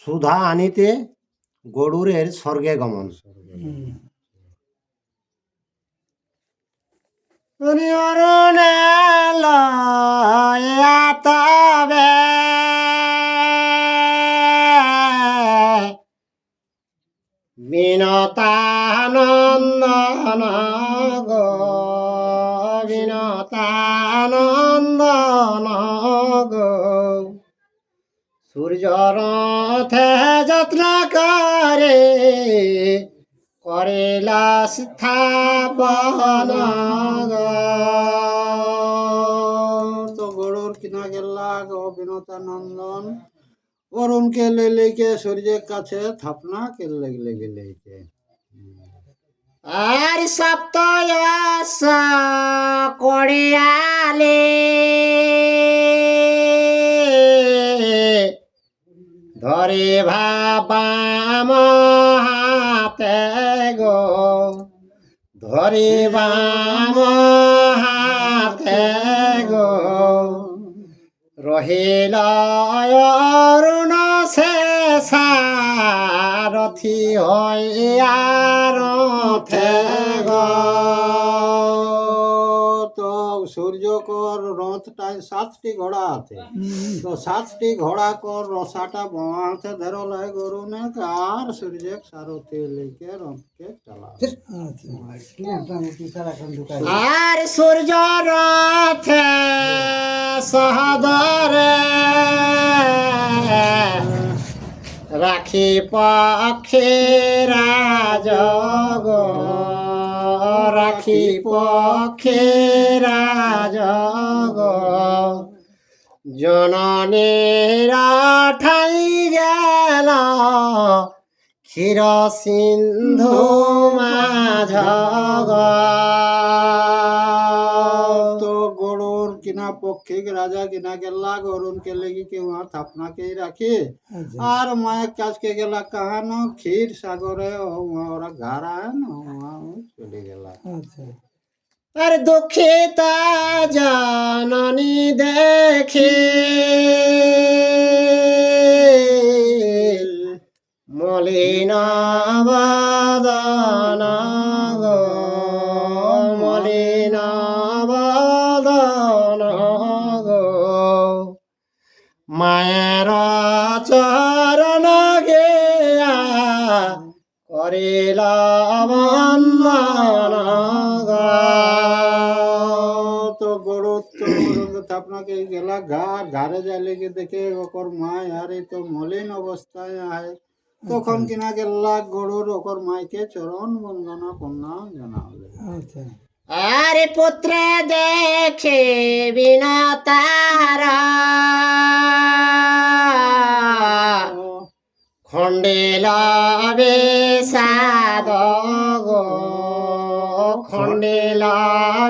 সুধা আনিতে গরুরের স্বর্গে গমন। অরুণে লয়া তবে বিনতানন্দন গো বিনতানন্দন গো সূর্যর রথে যত্ন করে করিলা স্থাপন গো। তো গরুর কিনা গেলা গো বিনতানন্দন অরুণকে লেলেকে সূর্যের কাছে থাপনা কে লেগে আর সপ্তয়স করিয়ালে ধরে ভাবাম হাতে গো ধরে বাম হাতে গো রহিল অরুণ সে সারথি হইয়া রথে গো। তো সূর্যকর রথটায় 7টি ঘোড়া আছে, তো 7টি ঘোড়া কর রসাটা বাঁধে ধরলে গরু ने আর সূর্য সারথি লেকে রথকে চালা। আর সূর্য রথে সহদরে রাখি পক্ষে রাজগ রাখি পক্ষে রাজগ জননীর ঠাই গেল ক্ষীর সিন্ধু মাঝ তো গরুর কিনা পক্ষে রাজা কিনা গেলা গরুন के लेगी के वहाँ थापना के राखी और माया काज के गेला कहानो क्षीर सागरे वहाँ ओरा घारा है ना वहाँ चले गेला। আর দুঃখিতা জননী দেখে মলিন বদন গো মলিন বদন গো মায়ের চরণ গেয়া করিল বন্দন গো। তো গরু তো থাপনা के गेला घारे जाले के देखे ओकर माय अरे तो मलिन अवस्थाয় आए তখন কিনা গেলা গরুর ওকর মাইকে চরণ বন্দনা কন্যা জানালে। আরে পুত্রে দেখে বিনা তারা খন্ডিল বেসাদ গো খন্ডিল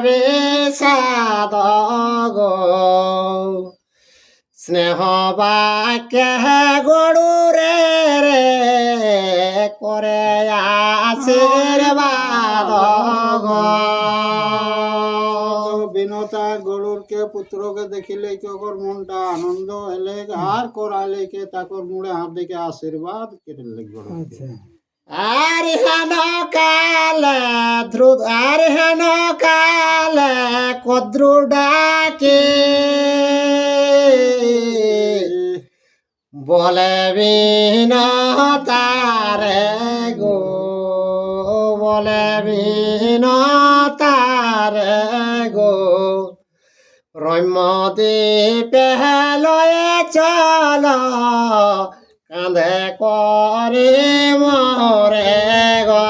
বেসাদ গো স্নেহ বাক্যে গরুরে রে করে আশীর্বাদ গো। বিনতা গরুর কে পুত্র কে দেখিলে কি ওকর মনটা আনন্দ হলে আর করালে কে তাকর মুড়ে হাত দিকে আশীর্বাদ কেটে গরু। আর হেন কালে ধ্রুব আর হেন কালে কদ্রু ডাকে বলে বিনতারে গো বলে বিনতারে গো রম্যদ্বীপে লয়ে চল কাঁধে করে মরে গো।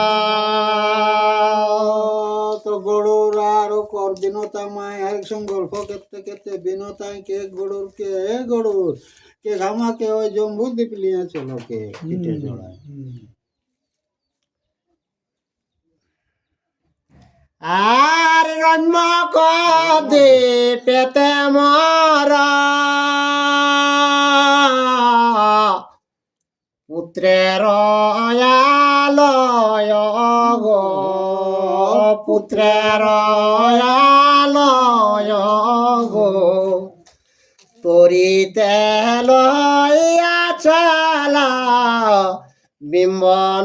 তো গরুর আর ওকর বিনতা মায় একসঙ্গে গল্প করতে করতে বিনতায় কে গরুর কে ঘামা কে ওই জম্বু দ্বীপ লিয়ে চলো কে পিঠে জড়ায়। আর রম্য কদে পেতে মরা পুত্রের আলয় গো পুত্রের আলয় গো তরিতে লইয়া চালা বিম্বনাশয়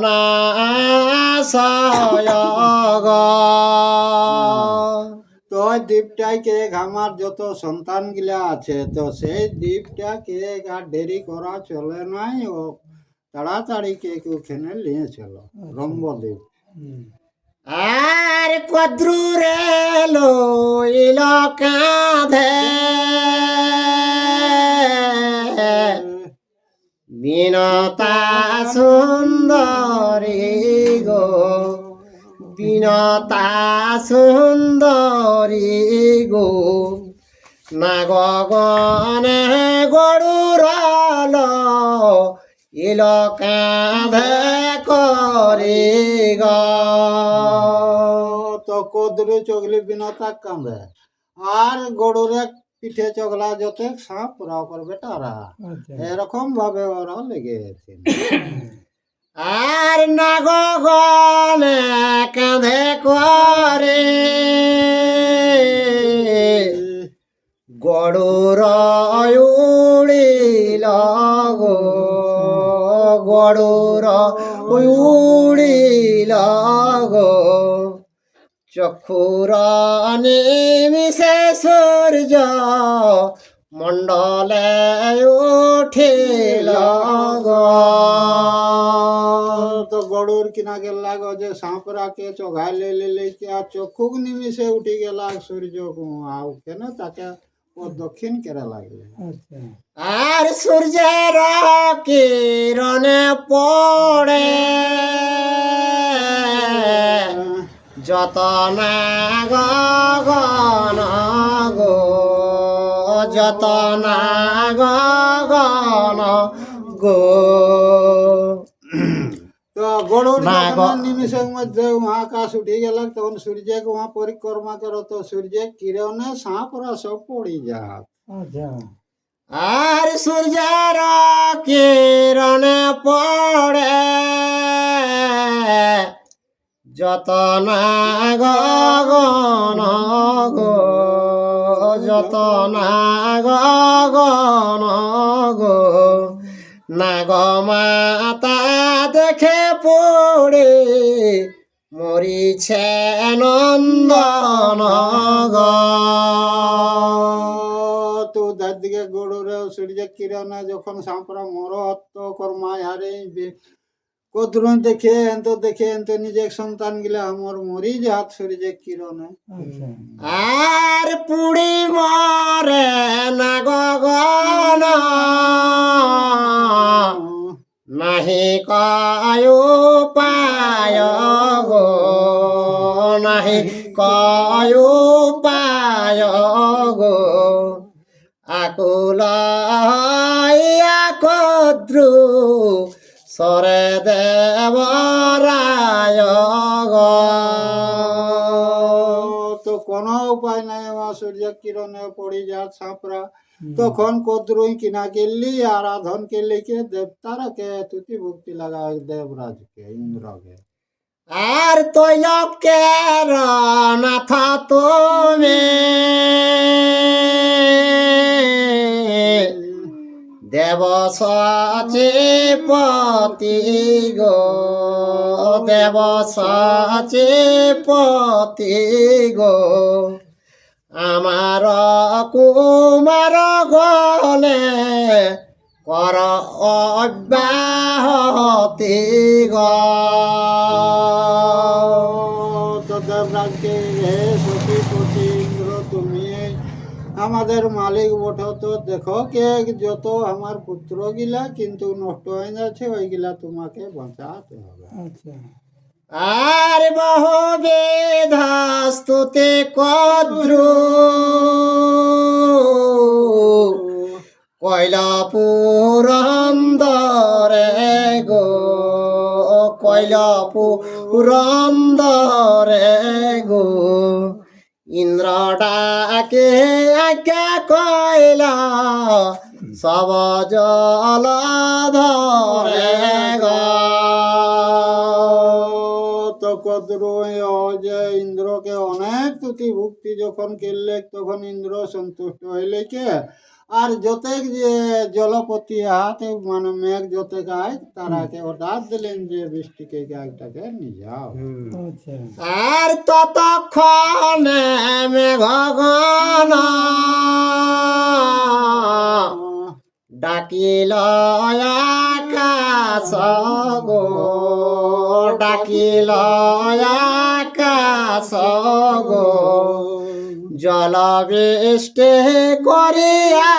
তো দ্বীপটাকে আমার যত সন্তান গিলা আছে তো সেই দ্বীপটাকে আর দেরি করা চলে নাই, ও তাড়াতাড়ি কে ওখানে নিয়ে চলো রম্বদ্বীপ। আর কদ্রুরে লইল কাঁধে বিনতা সুন্দরী গো, বিনতা সুন্দরী গো, না গগনে গড়ুরাল ইল কাঁধে করে গো। তো কদরে চগলি বিনতা কাঁদে আর গরুরে পিঠে চগলা যত সাপ ওরা করবে তারা, এরকম ভাবে ওরা লেগেছে। আর না গগনে কাঁধে করে গড়ুর উড়িল গো, গড়ুর উড়িল গো, চক্ষুর নিমিষে সূর্য মণ্ডলে উঠিল গো। তো গরুর কিনা গেলা গো যে সাঁপরাকে চোখাই লে আর চক্ষুক নিমিষে উঠি গেলা সূর্য আউ কেন তাকে ও দক্ষিণ কেরা লাগলে। আর সূর্যের কিরণে পড়ে যত না গগন গো, যত না গগন গো। তো গরুর না যখন নিমিষের মধ্যে আকাশ উঠে গেল তখন সূর্যকে ওয়া পরিক্রমা করো তো সূর্যের কিরণে সাঁপরা সব পড়ি যাক। আর সূর্যের কিরণে পড়ে যত না গগন গো, যত না গগন গো, না গো মাতা দেখে পড়ে মরিছে নন্দন গো। তো তার দিকে গরুরে সূর্যের কিরণে যখন সাঁপরা মরত কর্মায় হারে কদ্রুন দেখে এত নিজের সন্তান গিলা আমার মরি যাত সূর্যের কিরণে। আর পুড়ি মরে না গগন নাহি কয় পায় গো, নাহি কয় পায় গো, আকুল হইয়া কদ্রু সরে দেবরায় গো। তো কোনো উপায় নাই আমার সূর্যের কিরণে পড়ি যাত সাঁপরা, তখন কদ্রুই কিনা গেলি আরাধন কে লিখে দেবতারাকে তুতি ভক্তি লাগা দেবরাজকে ইন্দ্রকে। আর তৈলকের নাথ তুমি দেব সচিপতি গো, দেব সচিপতি গো, আমার কুমার গলে কর অব্যাহতি গো। তো দেবরাজকে হে সতীপতি ইন্দ্র তুমি আমাদের মালিক বটো, তো দেখো কে যত আমার পুত্র গিলা কিন্তু নষ্ট হয়ে যাচ্ছে ওইগুলা তোমাকে বাঁচাতে হবে। আর বহু বেধাস্তুতে কদ্রু কয়লা পুরন্দরে গো, কয়লা পুরন্দরে গো, ইন্দ্র ডাকে আজ্ঞা কয়লা সব জল ধরে গো। তো কদ্রু যে ইন্দ্রকে অনেক তুতি ভক্তি যখন করলে তখন ইন্দ্র সন্তুষ্ট হইলে কে আর যতেক যে জলপতি হাতে মানে মেঘ যতেক আয় তারাকে অর্ডার দিলেন যে বৃষ্টিকে গাছটাকে নিয়ে যাও। আচ্ছা আর ততক্ষণে মেঘগণ ডাকিল আকাশ গো, ডাকিল আকাশ গো, জল বৃষ্টি করিয়া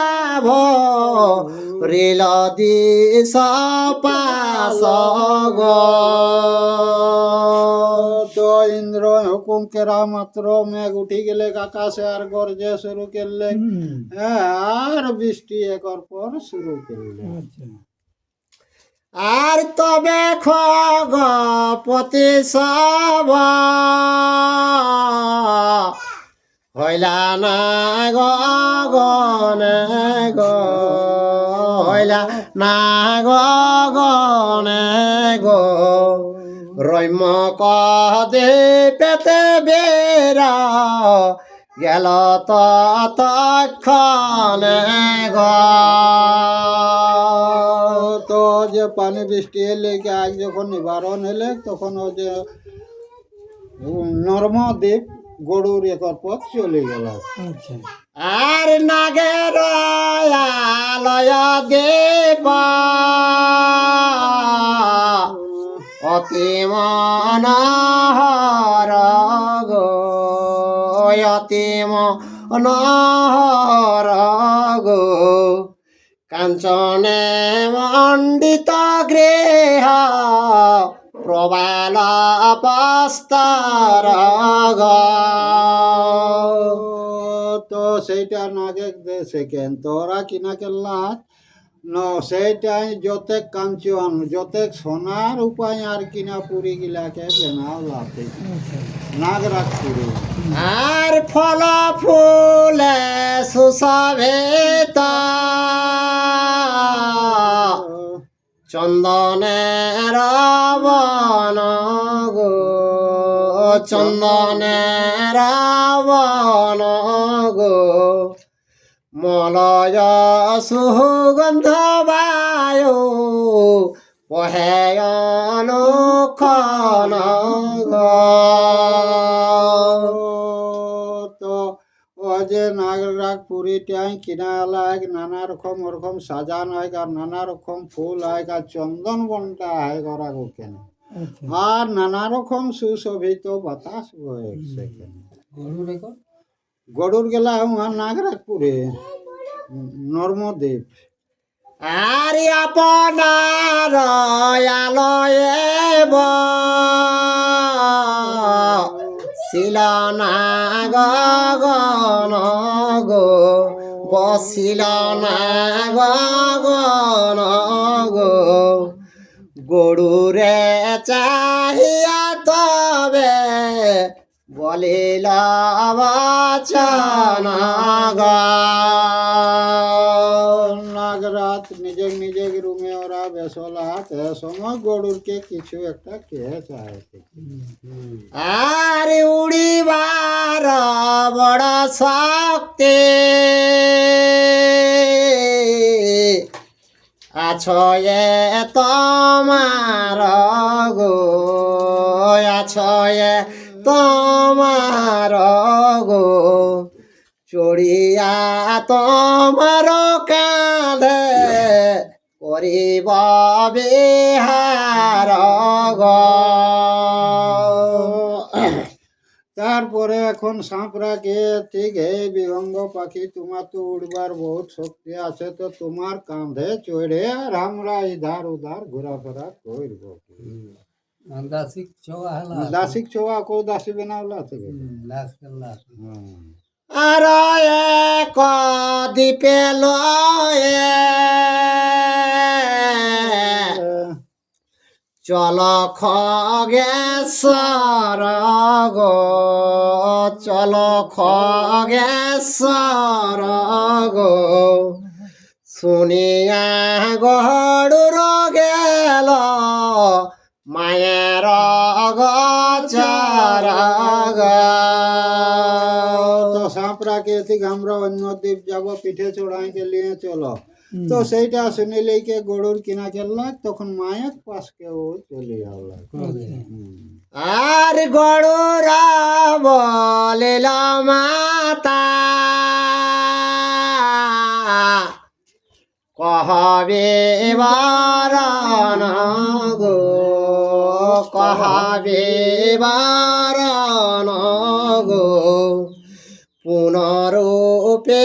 ভরিল দিশ পাশ গো। তো ইন্দ্র হুকুম কেরা মাত্র মেঘ উঠি গেলে আকাশে আর গর্জে শুরু করলে। হ্যাঁ, আর বৃষ্টি একর পর শুরু করলে। আচ্ছা আর তবে খগপতি সব হইলা না গগনে গো, হইলা না গগনে গো, রৈম কদে পেতে বেরা গেল তৎক্ষণে গো। তো যে পানি বৃষ্টি এলে কি আজ যখন নিবারণ এলে তখন ও যে নর্মদ্বীপ গরুর একর পথ চলে গেল। আচ্ছা আর নাগের আলয় দেব অতি মনোহর গো, অতি মনোহর গো, কাঞ্চনে মণ্ডিত গৃহ প্রবাল পস্তর গো। তো সেইটা নাগে সেকেন্ড তোরা কিনা কেল্লাত ন সেইটাই যতেক কাঞ্চন যতেক সোনার উপায় আর কিনা পুরী গিলাকে বেনাও লাতে নাগরাজপুরে। আর ফল ফুলে সুশোভিত চন্দনের বন গো, চন্দনের বন গো, মলয় সুগন্ধ বায়ু পহেয়ন খন গো। তো ও যে নাগরাজপুরীটাই কিনা লাগ নানা রকম ওরকম সাজানো হয় আর নানা রকম ফুল হয় আর চন্দন বনটা হয় গড়া কেন আচ্ছা আর নানা রকম সুশোভিত বাতাস বয়ে সেখানে। গরু রেখো গরুর গেলা আমার নাগরাজপুরে নর্মদ্বীপ। আর আপনার আলয়ে বসিল না গগন গো, বসিল না গগন গো, গরুরে চাহিয়া তবে বলিল বচন গো। নাগরাত নিজে নিজে রুমে ওরা বেসলাত এ সময় গরুরকে কিছু একটা কে চায়। আর উড়িবার বড় শক্তি আছয়ে তোমার গো, আছয়ে তোমার গো, চড়িয়া তোমার কাঁধে করিব বিহার গো। তারপরে এখন সাঁপড়াকে ঠিক হে বিহঙ্গ পাখি তোমার তো উড়বার বহুত শক্তি আছে তো তোমার কাঁধে চড়ে আর আমরা ইধার উধার ঘোরাফেরা করব। দাসিক ছোয়া হলা দাসিক ছোয়া কো দাসী বেনাওলা থেকে। দাস কেল্লা আর এক দ্বীপে লয়ে চল খগেশ্বর গো, চল খগেশ্বর গো, শুনিয়া গড়ুর গেল মায়ের গচর গো। তো সাঁপড়াকে থেকে আমরা অন্য দ্বীপ যাব, পিঠে চড়াইকে নিয়ে চলো। তো সেইটা শুনিলে কে গরুর কিনা খেললা, তখন মায়ের পাশকে ও চলে যাওয়া। আর গড়ুরা বলিল মাতা কহবে বারণ গো, কহবে বারণ গো, পুনরূপে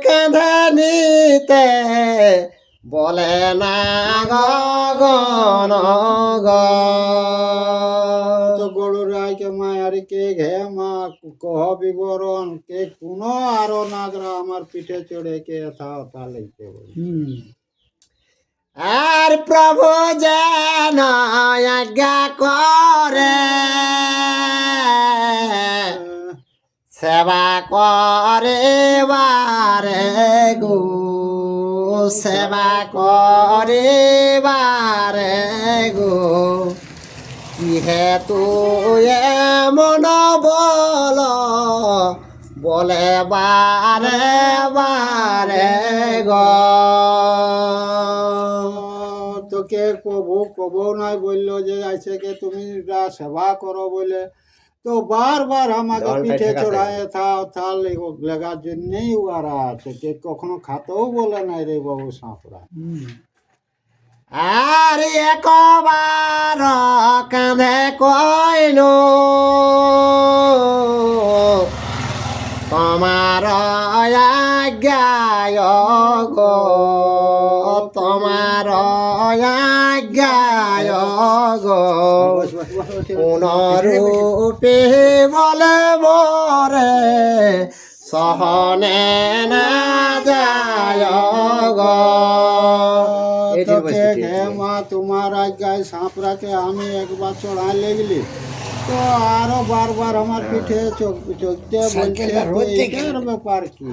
কাঁধে নিতে বলে না গগন গো। তো গরুর আইকে মায়ার কে ঘে মা কহ বিবরণ কে কোন আরো নাগরা আমার পিঠে চড়ে কে থাও তাহলে আর প্রভু যেন আজ্ঞা করে সেবা করে বারে গো, সেবা করে বারে গো, ইহেতু এমন বল বলে বারে বারে গো। তোকে কব নাই বললো যে আইসে কে তুমি সেবা করো বলে, তো বারবার আমাকে জলটা পিঠে ঠিক আছে। চড়ায় থাও থাল লেগার জন্যই ওরা আছে, কে কখনো খাতেও বলে নাই রে বাবু সাঁপড়া। আর একবার কাঁধে কইল তোমার আজ্ঞায় গো, তোমার আজ্ঞায় গো, পুনরূপে বলে মরে সহনে না যায় গো। তোকে ঘে মা তোমার আজ্ঞায় সাঁপড়াকে আমি একবার চড়াই লেগলি, তো আরো বারবার আমার পিঠে চলতে বলছে, তো এইটার ব্যাপার কি?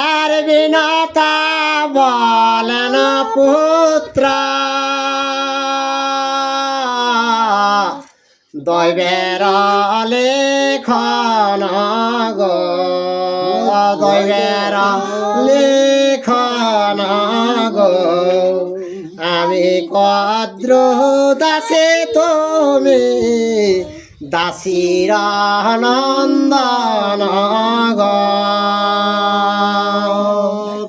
আর বিনতা বলেন পুত্র দৈবের লেখন গো, দৈবের লেখন গো, আমি কদ্র দাসে তুমি দাসীর নন্দন গো।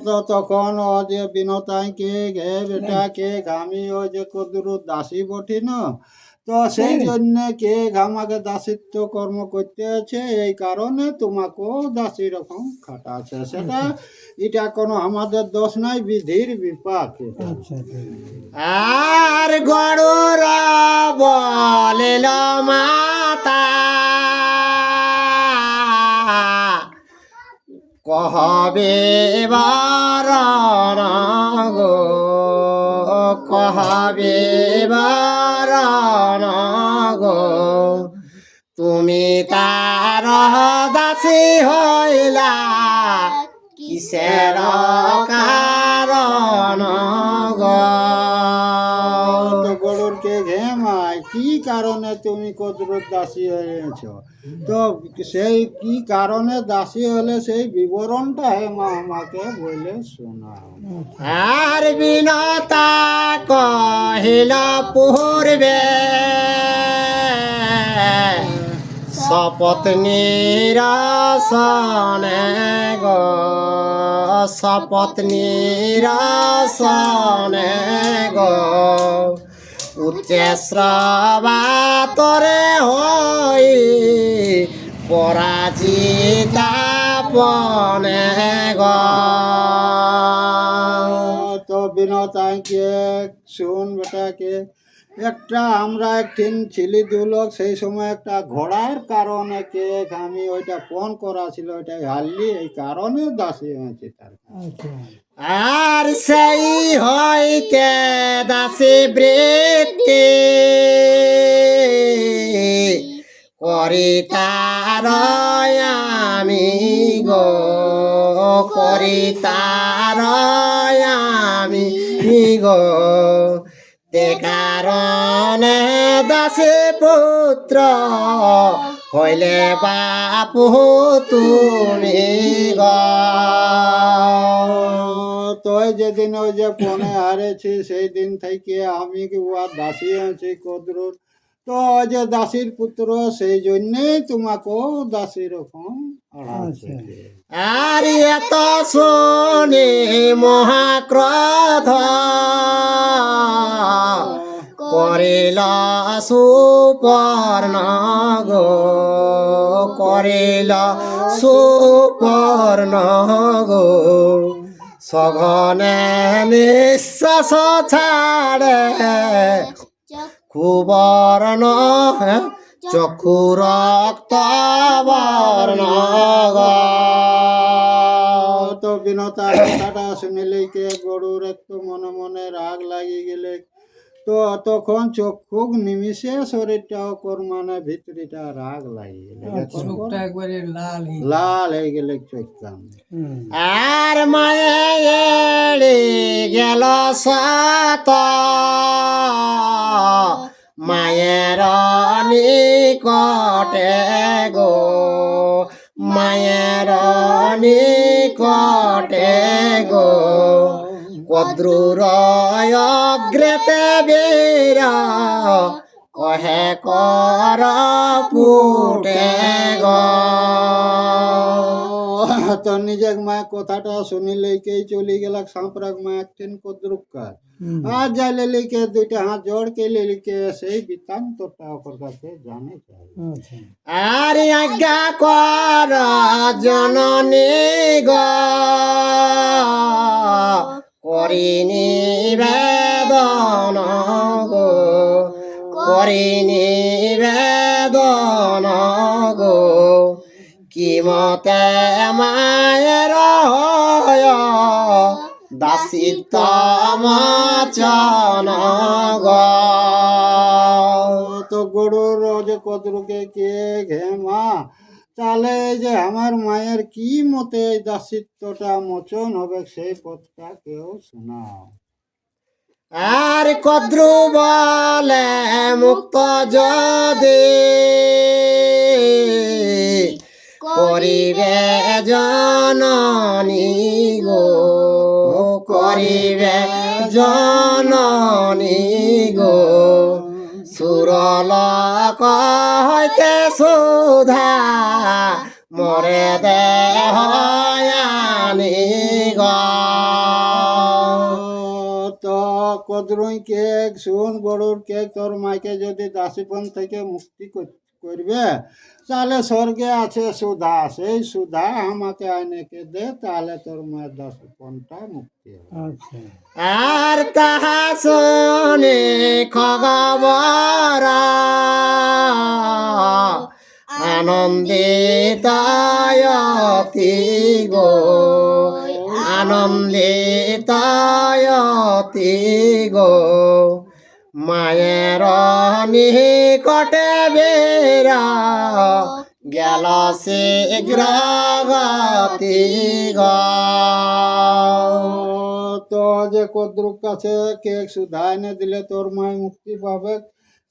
তো তখন ও যে বিনতাইকে গে বেটাকে আমি ও যে কদ্র দাসী বটি না, তো সেই জন্য কে আমাকে দাসিত্ব কর্ম করতে আছে, এই কারণে তোমাকেও দাসী রকম খাটাচ্ছে। সেটা এটা কোনো আমাদের দোষ নাই, বিধির বিপাক এটা। আর গরুর বলিল মাতা কহবে বারণ গো, কহবে বারণ গো, তুমি তার দাসী হইলা কিসের কারণ গো। তো গরুর কে ঘেমায় কি কারণে তুমি কদ্রুর দাসী হয়েছ, তো সেই কি কারণে দাসী হলে সেই বিবরণটা হে মা আমাকে বলে শোনাও। আর বিনতা কহিল পূর্বে সপত্নীর সনে গো, সপত্নীর সনে গো, উচ্চে শ্রবাতরে হই পরাজিতা পনে গো। তো বিনতাকে শুন বেটাকে, একটা আমরা একদিন ছিলি দু লোক, সেই সময় একটা ঘোড়ার কারণে কে আমি ওইটা ফোন করা ছিল, ওইটা হারলি, এই কারণে দাসী হয়েছে তার। আর সেই হইতে দাসী বৃত্তি করি তার আমি গো, করি তার আমি গো, তে কারণে দাসী পুত্র হইলে বাপু তুমি গো। তুই যেদিন ওই যে পনে হারেছি সেই দিন থেকে আমি কি উহার দাসী আছি কদ্রুর। তো ওই যে দাসীর পুত্র সেই জন্যেই তোমাকেও দাসী রকম আড়াচ্ছে। আর এত শুনি মহাক্রোধ করিল সুপর্ণ গো, করিল সুপর্ণ গো। সঘনে নিঃশ্বাস ছাড়ে কুবর্ণ চক্ষু রক্ত বর্ণ গো। তো বিনতার কথাটা শুনিলে কে গরুর একটু মনে মনে রাগ লাগি গেলে। তো তখন চক্ষু নিমিষে শরীরটা ওর মানে ভিতরিটা রাগ লাগি গেলে, চোখটা একবারে লাল হয়ে লাল হয়ে গেলে চোখটা। আর মায়ে এড়ে গেল সাত মায়ের নিকটে গো, মায়ের নিকটে গো। কদ্রুর অগ্রেতে বীরা কহে কর পুটে গো। তো নিজের মায়ের কথাটা শুনিলে কে চলে গেল সাঁপরাক মায়ের টেন কদ্রুকার। আর যাইলে লিখে দুইটা হাত জোড় কে লিখে সেই বৃত্তান্তটা ওর কাছে জানে চাই। আর আজ্ঞা কর জননী গো, করি নিবেদন গো, করি নিবেদন গো। কি মতে মায়ের দাসিত্ব মচন গো। তো গরুর যে কদ্রুকে কে ঘে মা তাহলে যে আমার মায়ের কি মতে দাসিত্বটা মোচন হবে সেই পথটা কেউ শোনাও। আর কদ্রু বলে মুক্ত যদি করিবে জননী গো, করিবে জননী গো। সুরলক হইতে সুধা মরে দেহ আনি গো। তো কদ্রুই কেক শুন গরুর কেক তোর মাকে যদি দাসীপন থেকে মুক্তি করবে তাহলে স্বর্গে আছে সুধা, সেই সুধা আমাকে আইনেকে দে তাহলে তোর মায়ের দাসীপনটা মুক্তি হবে। আর তাহা শুনে খগবর আনন্দিত অতি গো, আনন্দিত অতি গো। মায়ের নিকটে বেরা গেল শীঘ্র গতি গো। তো যে কদ্রুক কাছে কেক সুধা এনে দিলে তোর মায় মুক্তি পাবে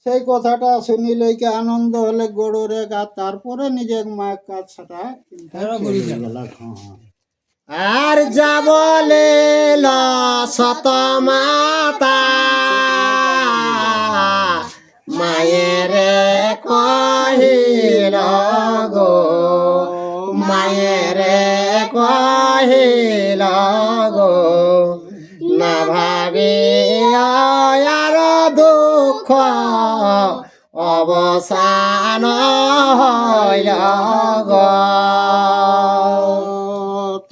সেই কথাটা শুনিলে কি আনন্দ হলে গরুরে গা। তারপরে নিজের মায়ের কাছটা গেল। আর যা বলে শত মাতা মায়ের কহিল গো, মায়ের কহিল গো। না ভাবি আর দুঃখ অবসান হইল গো।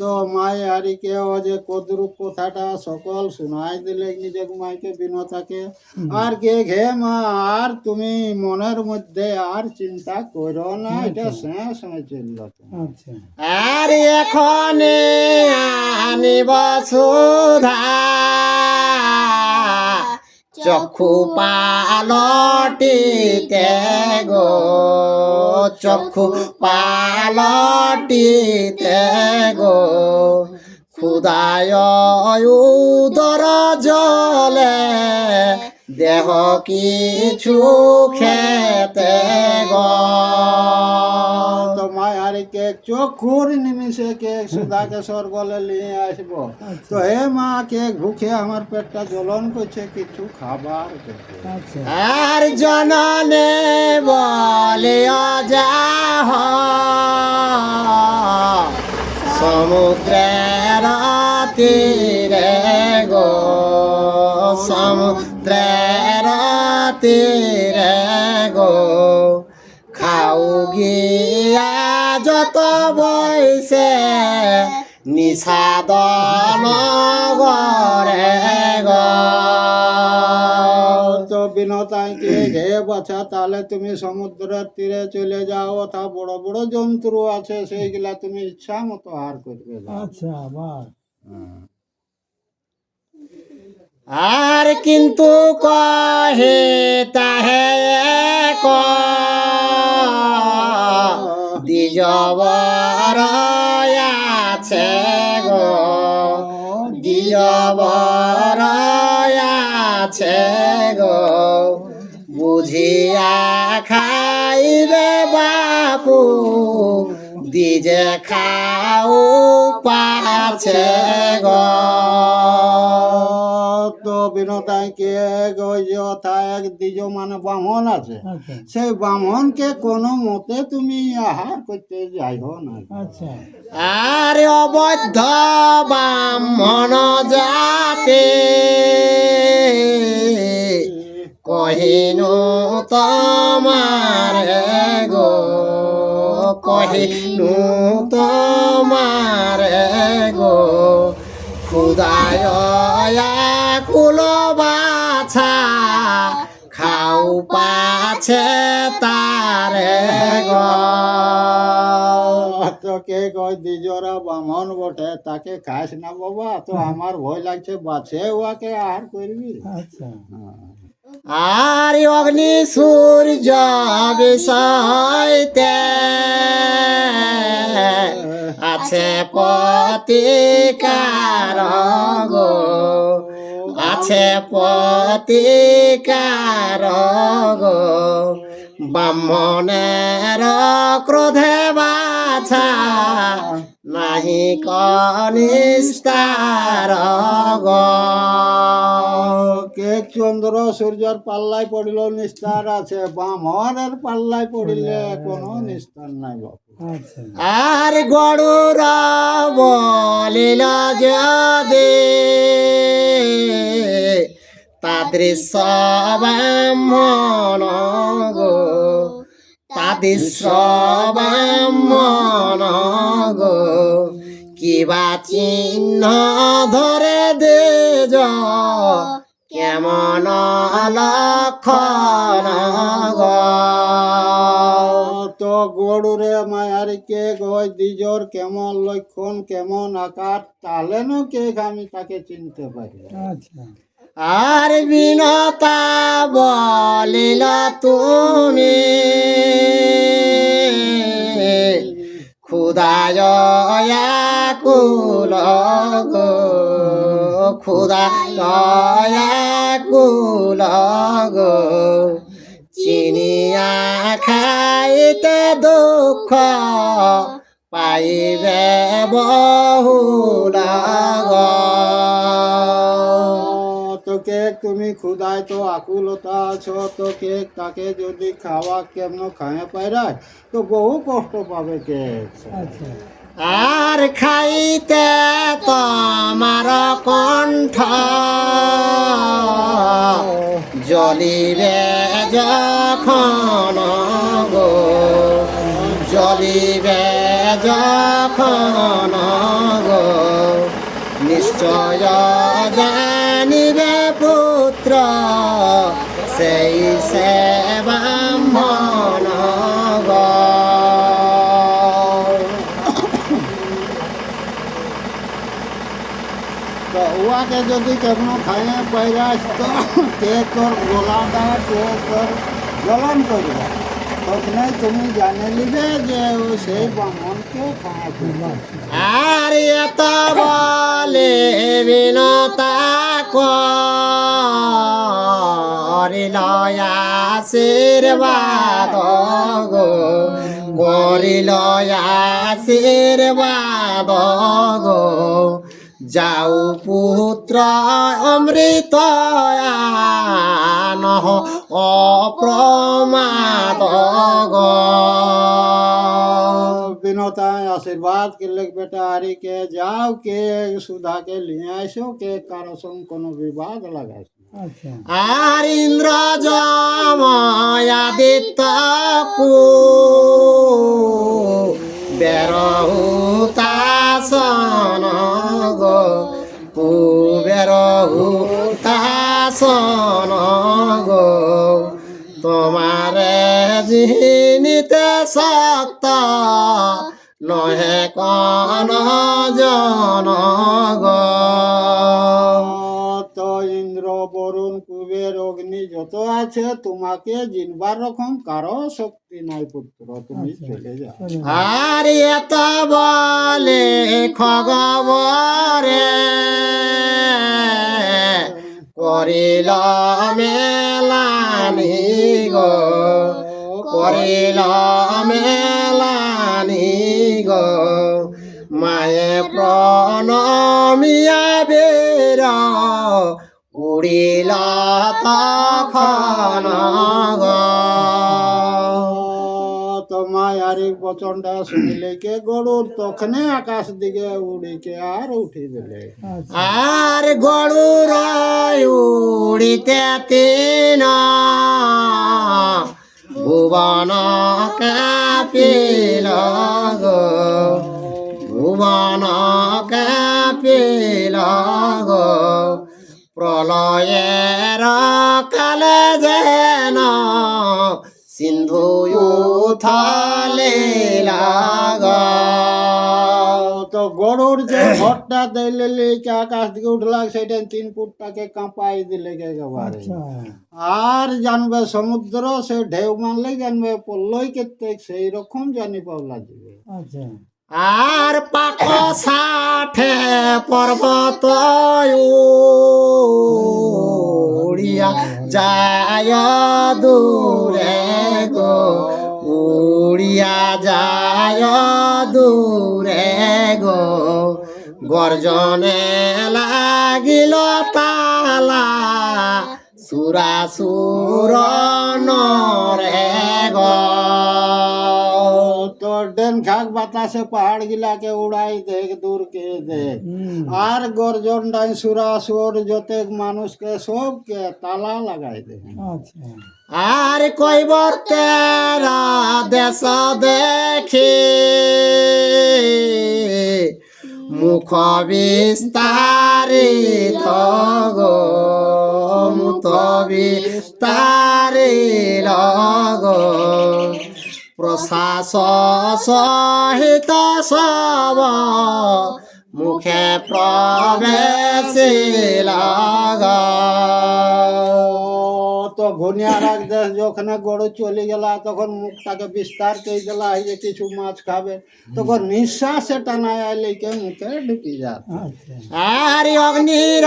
তো মায় হারিকে ও যে কদ্রুপ কথাটা সকল শোনাই দিলে নিজের মাইকে বিনতাকে। আর কে ঘে মা আর তুমি মনের মধ্যে আর চিন্তা করো না, এটা স্যাঁ স্যাঁ চলল। আর এখনে আনিব সুধা চক্ষু পালটিতে গো, চক্ষু পালটিতে গো। ক্ষুদায় উদর জলে দে দেহ কিছু খেতে গো তো মায়ারিকে চক্ষুর নিমিষে কেক সুধাকে স্বর্গলে নিয়ে আসবো। তো হে মা, কেক ভুখে আমার পেটটা জ্বলন করছে, কিছু খাবার দেবে। আচ্ছা আর জননে বলিও যাহ সমুদ্রের তীরে গো সমুদ্রের তীরে গো খাও গিয়া যত বইছে নিষাদন গরে গো তো বিনতাকে হে বাছা, তাহলে তুমি সমুদ্রের তীরে চলে যাও, অথা বড় বড় জন্তু আছে সেইগুলা তুমি ইচ্ছা মতো আহার করবে যাও। আচ্ছা বাহ আর কিন্তু কহে তাহে ক দ্বিজবর আছে গো দ্বিজবর আছে গো বুঝিয়া খাইবে বাপু দিজে খাও পাছে গো তো বিনতাকে যথা এক দ্বিজ মানে ব্রাহ্মণ আছে, আচ্ছা সেই ব্রাহ্মণকে কোনো মতে তুমি আহার করতে যাইও না। আচ্ছা আর অবৈধ ব্রাহ্মণ জাতে কহিনু তোমারে গো কহিনু তোমারে গো খুদায় কুল বাছা খাও পাছে তারে গো তো কে কয় দ্বিজরা ব্রাহ্মণ বটে, তাকে খাস না বাবা, তো আমার ভয় লাগছে, বাছে উহাকে আহার করবি। আচ্ছা আর অগ্নি সূর্য বিষয়তে আছে প্রতিকার গো আছে প্রতিকার গো ব্রাহ্মণের ক্রোধে বাছা নাহি কনিষ্ঠার গো কে চন্দ্র সূর্যর পাল্লায় পড়িল নিস্তার আছে, ব্রাহ্মণের পাল্লায় পড়িলে কোনো নিস্তার নাই বাপু। আচ্ছা আর গরুর বলিল যদি তাদৃশ ব্রাহ্মণ গো তাদৃশ ব্রাহ্মণ গো কিবা চিহ্ন ধরে দে কেমন লক্ষণ গো তো গরুরে মায়ারিকে গয় দ্বিজর কেমন লক্ষণ কেমন আকার, তাহলে না কে আমি তাকে চিনতে পারি। আচ্ছা আর বিনতা বলিল তুমি ক্ষুদায় কুল গো ক্ষুদায় কুল গো চিনিয়া খাইতে দুঃখ পাইবে বহুল গো তো কে তুমি ক্ষুধায় তো আকুলতা আছো, তো কে তাকে যদি খাওয়া কেমন খায় পায়রায় তো বহু কষ্ট পাবে কে। আচ্ছা আর খাইতে তোমার কণ্ঠ জ্বলিবে যখন গো জ্বলিবে যখন গো নিশ্চয় জানিবে পুত্র সেই সে ব্রাহ্মণ গো তো উহাকে যদি কেমন খায় পাইরাস তো কে তোর গোলাটা কে তোর জ্বলন করবে, তখনই তুমি জানে নিবে যে ও সেই ব্রাহ্মণকে খায় করবে। আর এত বলে বিনতা করিল আশীর্বাদ গো করিল আশীর্বাদ গো যাও পুত্র অমৃত নহ অপ্রমাদ গো। बिनोताएं आशीर्वाद के लेक बेटा हरि के जाओ के सुधा के लिए आइसो के कारो संग कोनो विवाद लगाइसो। আচ্ছা আর ইন্দ্র জমাদিত্য কু বেরহুতাসন গো কুবেরহুতাসন গো তোমারে জিনিতে শক্ত নহে কন জন গো। তো ইন্দ্র বরুণ কুবের অগ্নি যত আছে তোমাকে জিনবার রকম কারো শক্তি নাই পুত্র, তুমি চলে যাও। আর এত বলে খগবরে করিল মেলানি গো করিল মেলানি গো মায়ে প্রণমিয়া বের উড়িল তখন গো। তো মায়ারিক বচনটা শুনিলে কে গরুর তখনে আকাশ দিকে উড়িকে আর উঠি দিলে। আর গরুর উড়িতে তিন ভুবন কাপিল গো ভুবন কাপিল গো প্রলয়ের কালে যেন সিন্ধু উথালে লাগা। তো গরুর যে ঘরটা দিলে কে আকাশ দিকে উঠলা সেটা 3 ফুটটাকে কাঁপাই দিলে একেবারে। আর জানবে সমুদ্র সে ঢেউ মারলে জানবে পল্লই কেতে সেই রকম জানি পাওলা যাবে। আচ্ছা আর পাখ ষাঠে পর্বত উড়িয়া যায় দূরে গো উড়িয়া যায় দূরে গো গর্জনে লাগিল তালা সুরাসুর নরে গো। তো ডেন খাক বাতাসে পাহাড় গিলাকে উড়াই দে দূর কে দে। আর গর্জন ডাই সুরাসুর যতে মানুষকে সবকে তালা লাগাই দে। আচ্ছা আর কইবর তেরা দেশ দেখি মুখ বিস্তারিত গো মুখ বিস্তারিল গো প্রশাস সহিত সব মুখে প্রবেশিল গো। তো ঘনিয়ার এক দেশ যখন গরু চলে গেলা তখন মুখটাকে বিস্তার করে দিলা এই যে কিছু মাছ খাবে তখন নিঃশ্বাসে টানায় আইলে কে মুখে ঢুকি যাত। আচ্ছা আর অগ্নির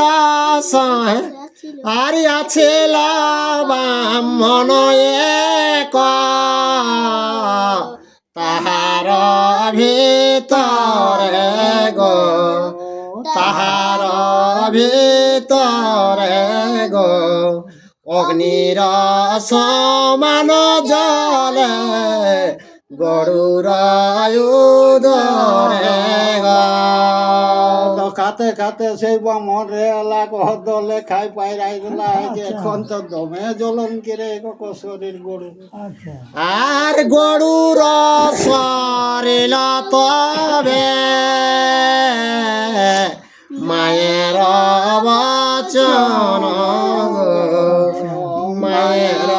আর আছিল ব্রাহ্মণ এক তাহার ভিতরে গো তাহার ভিতরে গো অগ্নির সমান জলে গরুর উদরে গো। তো খাতে খাতে সেই ব্রাহ্মণ রে এলা দলে খাই পাইরাই দিলা যে এখন তো দমে জ্বলন করে শরীর গরু। আচ্ছা আর গরুর শরীর তবে মায়ের বচন গো মায়ের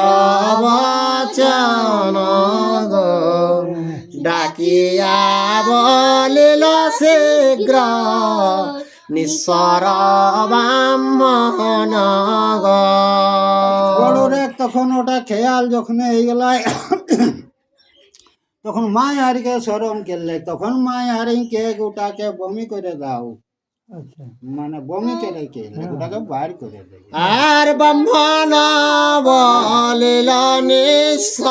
বচন গো ডাকিয়া বলিল শীঘ্র নিঃস্বর ব্রাহ্মণ গো। গরুরে তখন ওটা খেয়াল যখন এই গেলাই তখন মায় হারিকে স্মরণ করলে তখন মায় হারিকে ওটাকে বমি করে দাও আচ্ছা মানে বমিতে রেখে ওটাকে বাইর করে দেয়। আর ব্রাহ্মণ বলিল নিঃসরিব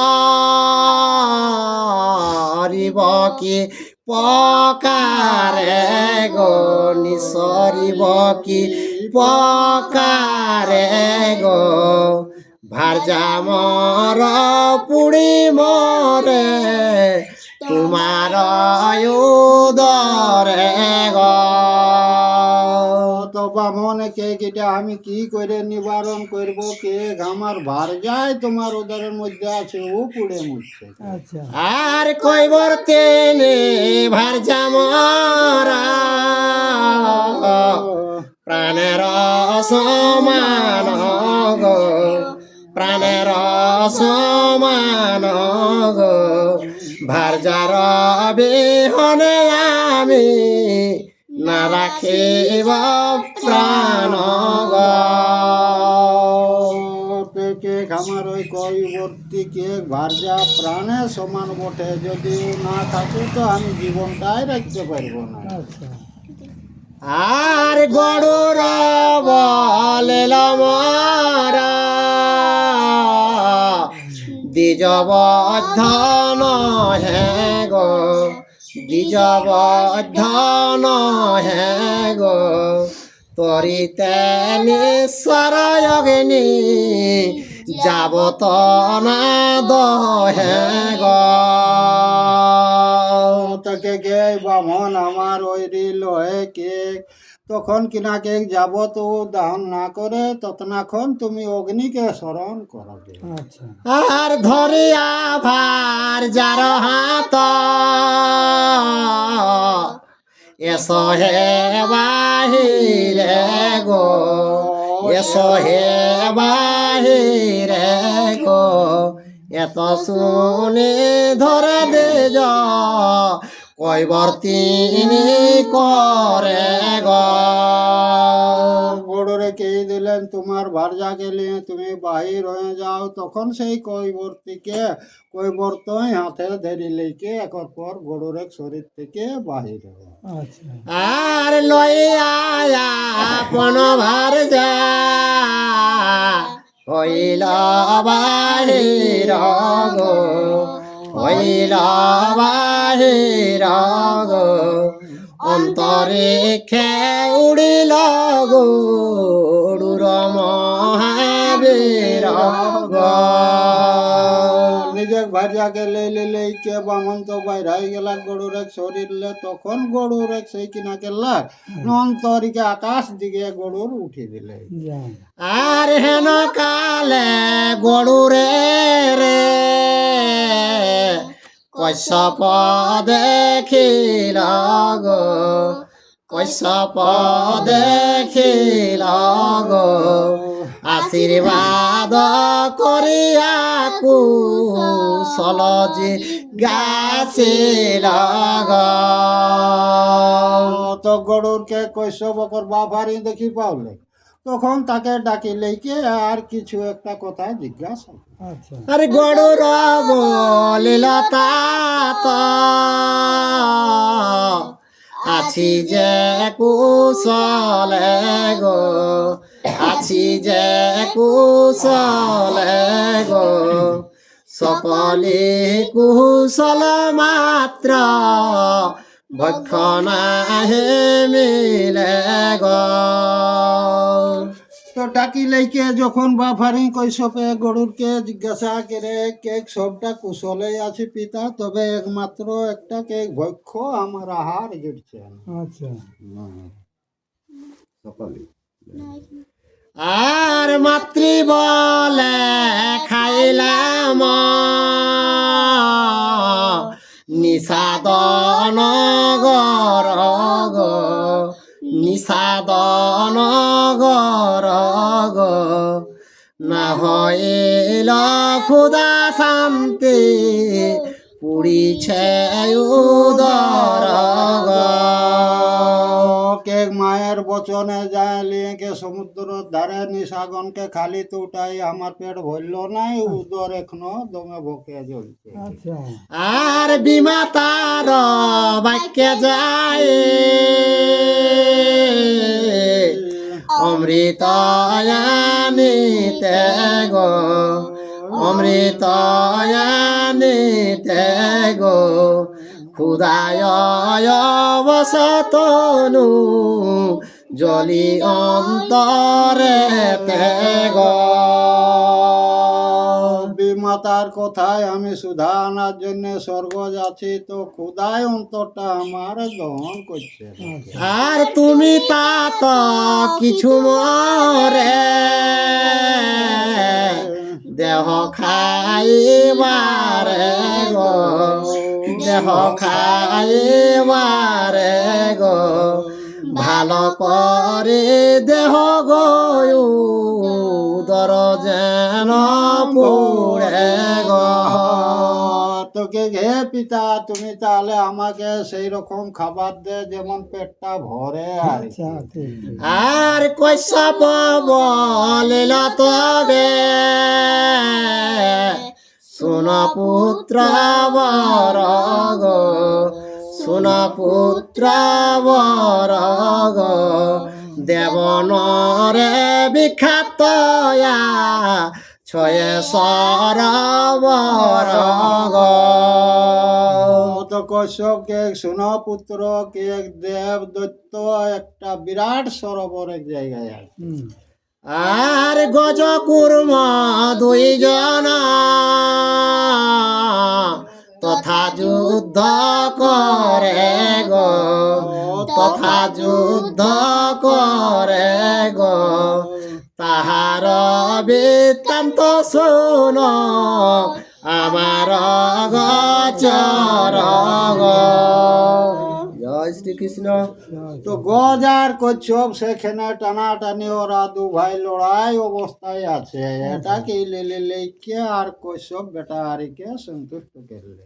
কি পকারে গো, নিঃসরিব কি পকারে গো, ভার্যা মর পুড়ি মরে তোমার উদরে গো। তো বামনে কে এটা আমি কি করে নিবারণ করব, কে আমার ভার যায় তোমার উদরের মধ্যে আছে, ও পুড়ে মুছছে। আচ্ছা আর কইবর তেনে ভার্যা মরা প্রাণের সমান গো, প্রাণের সমান গো, ভার্যার বিহনে আমি না রাখিব প্রাণ গো। কে আমার ওই কৈবর্তী কে ভার্যা প্রাণের সমান বটে, যদি না থাকে তো আমি জীবনটাই রাখতে পারবো না। আচ্ছা আর গরুর বলিল মরা দ্বিজবদ্ধ নহে গো, দ্বিজবদ্ধ নহে গো, তরিতে নিঃস্বর অগ্নি যাবত না দহে গো। তাকে কে বামন আমার ওই লহে কে তখন কিনা কে যাব তো দাহন না করে ততক্ষণ তুমি অগ্নিকে স্মরণ করবে। আচ্ছা আর ধরিয়া ভার যার হাত এসো হে বাহিরে গো, এসো হে বাহিরে গো, এত শুনে ধরে দে যা কৈবর্তিনী করে গো। গরুরে কে দিলেন তোমার ভার্যা গেলে তুমি বাহির হয়ে যাও, তখন সেই কৈবর্ত হাতে ধরি লেকে একর পর গরুরের শরীর থেকে বাহির হবে। আচ্ছা আর লইয়া আপন ভার্যা হইল বাহির গো, হইল বাহির গো, অন্তরিক্ষে উড়িল গরুর মহাবীর গো। নিজের ভার্যাকে লেকে বামন তো বাইরাই গেলা গরুরের শরীরে, তখন গরুরের সেই কিনা কেলা অন্তরিকে আকাশ দিকে গরুর উঠে দিলে। যা আর হেন কালে গরুরে রে কশ্যপ দেখিল গো, কশ্যপ দেখিল গো, আশীর্বাদ করিয়া কুশল জিজ্ঞাসিল গো। তো গরুরকে কইস বকর বাবারি দেখি পাওলে, তখন তাকে ডাকি লেকে আর কিছু একটা কথা জিজ্ঞাসা। আচ্ছা আরে গরুর বলিল तात আছি যে কুশলে গো, আছি যে কুশলে গো, সকলে কুশল মাত্র ভক্ষণা হে মিলে গো। তো ডাকি লেকে যখন বাফারি কৈশপে গরুরকে জিজ্ঞাসা করে কেক সবটা কুশলে আছে পিতা, তবে একমাত্র একটা কেক ভক্ষ আমার আহার জুটছে না। আচ্ছা সকলে আর মাতৃ বলে খাইলাম নিষাদন গর গো, নিষাদন গর গো, না হইল ক্ষুধা শান্তি পুড়িছে উদর গো। কেক মায়ের বচনে যায় লিয়েকে সমুদ্রের ধারে নিশাগনকে খালি তো উঠাই আমার পেট ভরল নাই, উদর এখনো দমে ভকে জ্বলছে। আচ্ছা আর বিমাতার বাক্যে যায় অমৃত আনিতে গো অমৃত আনিতে গো খুদায় অবসতনু জলি অন্তরে তে গো। বিমাতার কথায় আমি সুধা আনার জন্য স্বর্গ যাচ্ছি, তো ক্ষুদায় অন্তরটা আমার দহন করছে। আর তুমি তা তো কিছু মরে দেহ খাইবারে গো দেহ খাইবারে গো ভালো করে দেহ গয়ু দর যেন পুড়ে গো। তোকে হে পিতা, তুমি তাহলে আমাকে সেই রকম খাবার দে যেমন পেটটা ভরে। আর কশ্যপ বলিল তবে শুন পুত্র বর গো শুন পুত্র বর গো দেবনরে বিখ্যাত ছয়ে সরবর গো। তো কশ্যপকে শুনো পুত্র কে এক দেব দৈত্য একটা বিরাট সরোবর এক জায়গায় আছে। আর গজ কুর্ম দুইজন তথা যুদ্ধ করে গো তথা যুদ্ধ করে গো তাহার বৃত্তান্ত শুন আমার গচর গো। জয় শ্রীকৃষ্ণ। তো গজ আর কচ্ছপ সেখানে টানাটানি, ওরা দু ভাই লড়াই অবস্থায় আছে। এটাকে লেকে আর কশ্যপ বেটা হারিকে সন্তুষ্ট করলে।